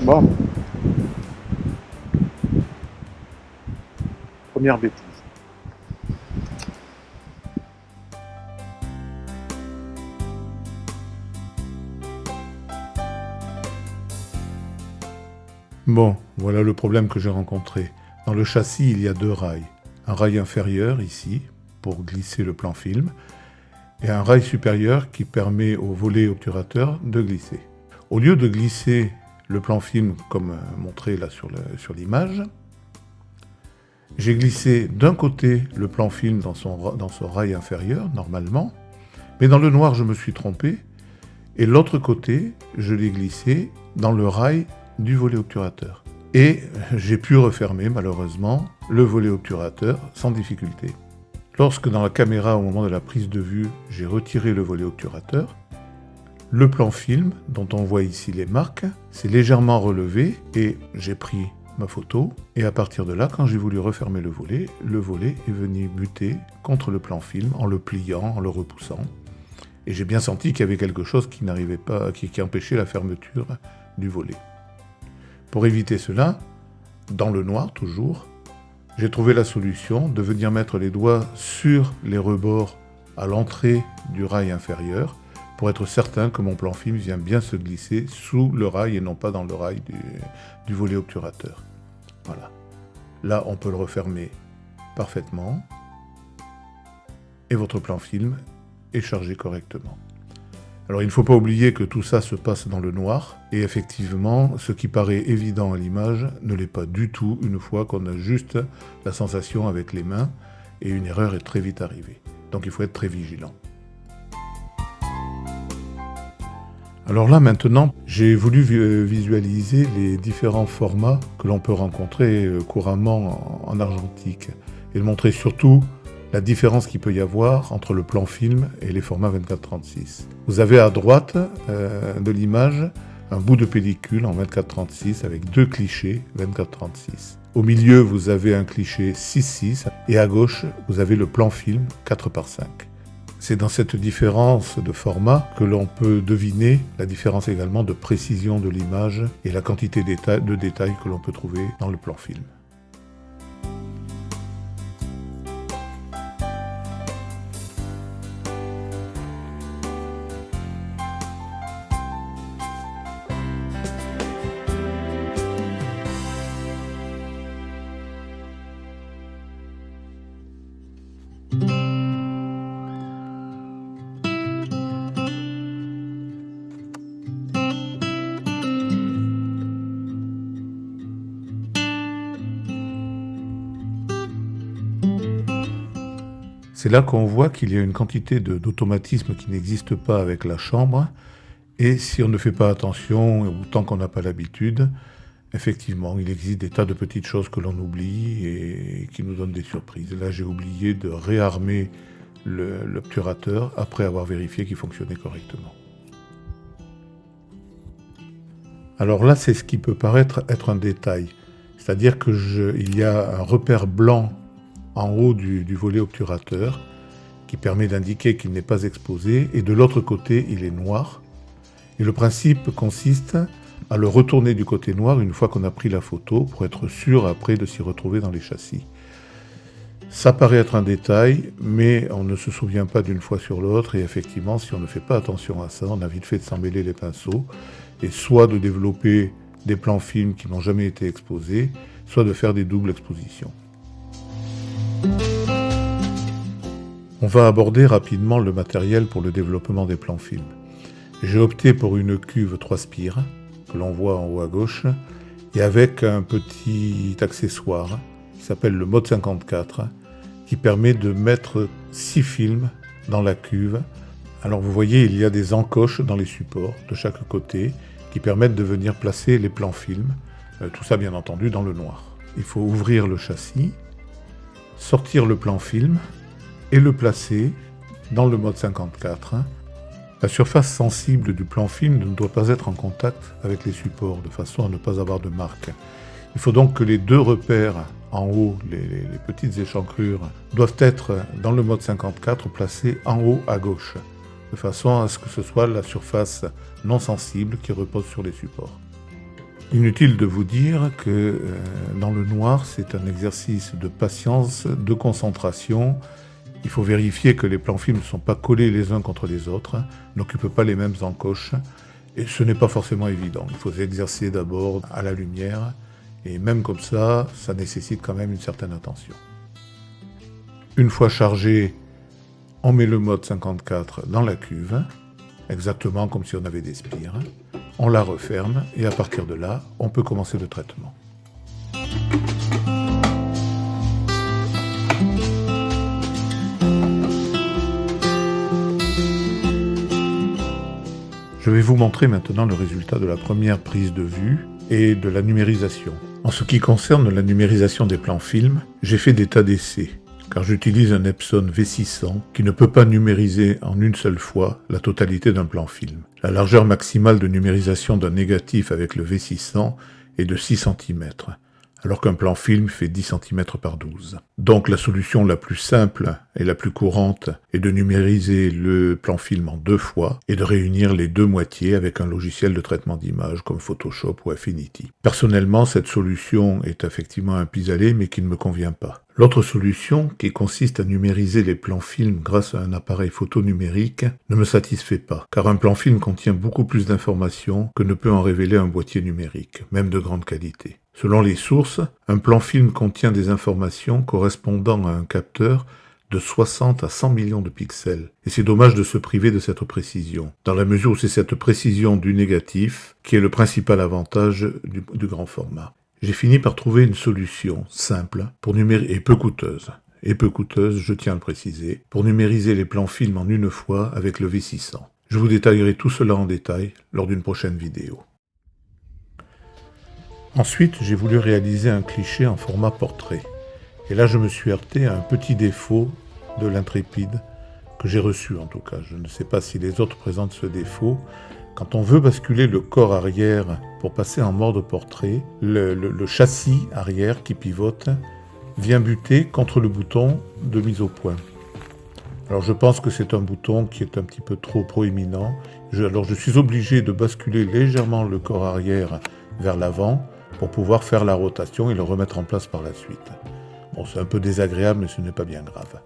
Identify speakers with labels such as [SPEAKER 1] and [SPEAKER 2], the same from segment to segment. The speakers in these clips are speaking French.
[SPEAKER 1] Bon, première bêtise.
[SPEAKER 2] Bon, voilà le problème que j'ai rencontré. Dans le châssis, il y a deux rails. Un rail inférieur, ici, pour glisser le plan film, et un rail supérieur qui permet au volet obturateur de glisser. Au lieu de glisser le plan film comme montré là sur l'image, j'ai glissé d'un côté le plan film dans ce rail inférieur, normalement, mais dans le noir, je me suis trompé, et l'autre côté, je l'ai glissé dans le rail du volet obturateur. Et j'ai pu refermer, malheureusement, le volet obturateur sans difficulté. Lorsque dans la caméra, au moment de la prise de vue, j'ai retiré le volet obturateur, le plan film, dont on voit ici les marques, s'est légèrement relevé et j'ai pris ma photo. Et à partir de là, quand j'ai voulu refermer le volet est venu buter contre le plan film en le pliant, en le repoussant. Et j'ai bien senti qu'il y avait quelque chose qui n'arrivait pas, qui empêchait la fermeture du volet. Pour éviter cela, dans le noir toujours, j'ai trouvé la solution de venir mettre les doigts sur les rebords à l'entrée du rail inférieur pour être certain que mon plan film vient bien se glisser sous le rail et non pas dans le rail du volet obturateur. Voilà. Là, on peut le refermer parfaitement et votre plan film est chargé correctement. Alors il ne faut pas oublier que tout ça se passe dans le noir, et effectivement, ce qui paraît évident à l'image ne l'est pas du tout une fois qu'on a juste la sensation avec les mains, et une erreur est très vite arrivée. Donc il faut être très vigilant. Alors là maintenant, j'ai voulu visualiser les différents formats que l'on peut rencontrer couramment en argentique, et montrer surtout la différence qu'il peut y avoir entre le plan film et les formats 24-36. Vous avez à droite de l'image un bout de pellicule en 24-36 avec deux clichés 24-36. Au milieu, vous avez un cliché 6-6 et à gauche, vous avez le plan film 4:5. C'est dans cette différence de format que l'on peut deviner la différence également de précision de l'image et la quantité de détails que l'on peut trouver dans le plan film. C'est là qu'on voit qu'il y a une quantité d'automatisme qui n'existe pas avec la chambre, et si on ne fait pas attention, ou tant qu'on n'a pas l'habitude, effectivement, il existe des tas de petites choses que l'on oublie et qui nous donnent des surprises. Là, j'ai oublié de réarmer l'obturateur après avoir vérifié qu'il fonctionnait correctement. Alors là, c'est ce qui peut paraître être un détail, c'est-à-dire qu'il y a un repère blanc en haut du volet obturateur, qui permet d'indiquer qu'il n'est pas exposé, et de l'autre côté, il est noir. Et le principe consiste à le retourner du côté noir une fois qu'on a pris la photo, pour être sûr après de s'y retrouver dans les châssis. Ça paraît être un détail, mais on ne se souvient pas d'une fois sur l'autre, et effectivement, si on ne fait pas attention à ça, on a vite fait de s'emmêler les pinceaux, et soit de développer des plans films qui n'ont jamais été exposés, soit de faire des doubles expositions. On va aborder rapidement le matériel pour le développement des plans films. J'ai opté pour une cuve 3 spires, que l'on voit en haut à gauche, et avec un petit accessoire qui s'appelle le mode 54, qui permet de mettre 6 films dans la cuve. Alors vous voyez, il y a des encoches dans les supports de chaque côté, qui permettent de venir placer les plans films, tout ça bien entendu dans le noir. Il faut ouvrir le châssis, sortir le plan film et le placer dans le mode 54. La surface sensible du plan film ne doit pas être en contact avec les supports, de façon à ne pas avoir de marque. Il faut donc que les deux repères en haut, les petites échancrures, doivent être dans le mode 54 placés en haut à gauche, de façon à ce que ce soit la surface non sensible qui repose sur les supports. Inutile de vous dire que dans le noir, c'est un exercice de patience, de concentration. Il faut vérifier que les plans films ne sont pas collés les uns contre les autres, n'occupent pas les mêmes encoches, et ce n'est pas forcément évident. Il faut s'exercer d'abord à la lumière, et même comme ça nécessite quand même une certaine attention. Une fois chargé, on met le mode 54 dans la cuve, exactement comme si on avait des spires. On la referme et à partir de là, on peut commencer le traitement. Je vais vous montrer maintenant le résultat de la première prise de vue et de la numérisation. En ce qui concerne la numérisation des plans films, j'ai fait des tas d'essais, car j'utilise un Epson V600 qui ne peut pas numériser en une seule fois la totalité d'un plan film. La largeur maximale de numérisation d'un négatif avec le V600 est de 6 cm, alors qu'un plan film fait 10 cm par 12. Donc la solution la plus simple et la plus courante est de numériser le plan film en 2 fois et de réunir les 2 moitiés avec un logiciel de traitement d'image comme Photoshop ou Affinity. Personnellement, cette solution est effectivement un pis-aller mais qui ne me convient pas. L'autre solution, qui consiste à numériser les plans films grâce à un appareil photo numérique, ne me satisfait pas, car un plan film contient beaucoup plus d'informations que ne peut en révéler un boîtier numérique, même de grande qualité. Selon les sources, un plan film contient des informations correspondant à un capteur de 60 à 100 millions de pixels. Et c'est dommage de se priver de cette précision, dans la mesure où c'est cette précision du négatif qui est le principal avantage du grand format. J'ai fini par trouver une solution simple pour et peu coûteuse, je tiens à le préciser, pour numériser les plans films en une fois avec le V600. Je vous détaillerai tout cela en détail lors d'une prochaine vidéo. Ensuite, j'ai voulu réaliser un cliché en format portrait. Et là, je me suis heurté à un petit défaut de l'Intrépide, que j'ai reçu en tout cas. Je ne sais pas si les autres présentent ce défaut. Quand on veut basculer le corps arrière pour passer en mode portrait, le châssis arrière qui pivote vient buter contre le bouton de mise au point. Alors je pense que c'est un bouton qui est un petit peu trop proéminent. Alors je suis obligé de basculer légèrement le corps arrière vers l'avant pour pouvoir faire la rotation et le remettre en place par la suite. Bon, c'est un peu désagréable, mais ce n'est pas bien grave.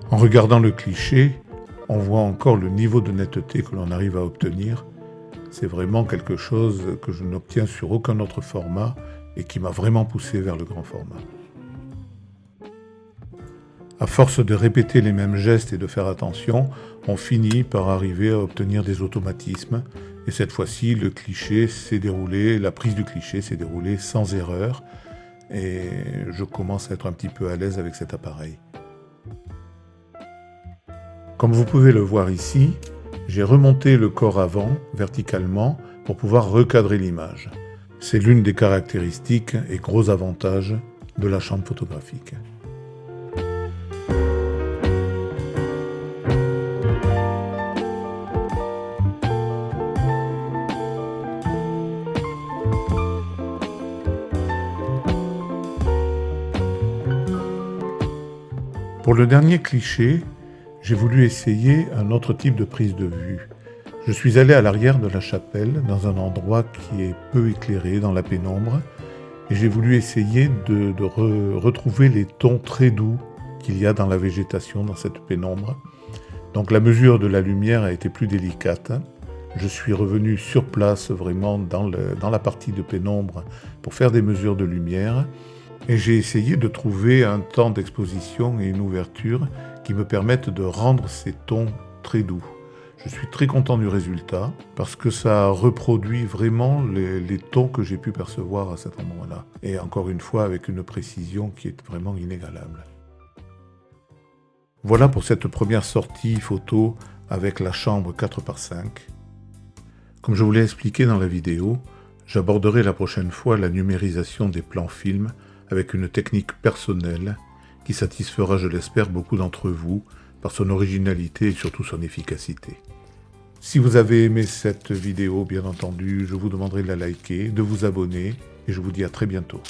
[SPEAKER 2] En regardant le cliché, on voit encore le niveau de netteté que l'on arrive à obtenir. C'est vraiment quelque chose que je n'obtiens sur aucun autre format et qui m'a vraiment poussé vers le grand format. À force de répéter les mêmes gestes et de faire attention, on finit par arriver à obtenir des automatismes. Et cette fois-ci, le cliché s'est déroulé, la prise du cliché s'est déroulée sans erreur. Et je commence à être un petit peu à l'aise avec cet appareil. Comme vous pouvez le voir ici, j'ai remonté le corps avant verticalement pour pouvoir recadrer l'image. C'est l'une des caractéristiques et gros avantages de la chambre photographique. Pour le dernier cliché, j'ai voulu essayer un autre type de prise de vue. Je suis allé à l'arrière de la chapelle, dans un endroit qui est peu éclairé, dans la pénombre, et j'ai voulu essayer de retrouver les tons très doux qu'il y a dans la végétation, dans cette pénombre. Donc la mesure de la lumière a été plus délicate. Je suis revenu sur place, vraiment dans la partie de pénombre, pour faire des mesures de lumière, et j'ai essayé de trouver un temps d'exposition et une ouverture qui me permettent de rendre ces tons très doux. Je suis très content du résultat parce que ça reproduit vraiment les tons que j'ai pu percevoir à cet endroit-là. Et encore une fois, avec une précision qui est vraiment inégalable. Voilà pour cette première sortie photo avec la chambre 4x5. Comme je vous l'ai expliqué dans la vidéo, j'aborderai la prochaine fois la numérisation des plans films avec une technique personnelle qui satisfera, je l'espère, beaucoup d'entre vous, par son originalité et surtout son efficacité. Si vous avez aimé cette vidéo, bien entendu, je vous demanderai de la liker, de vous abonner, et je vous dis à très bientôt.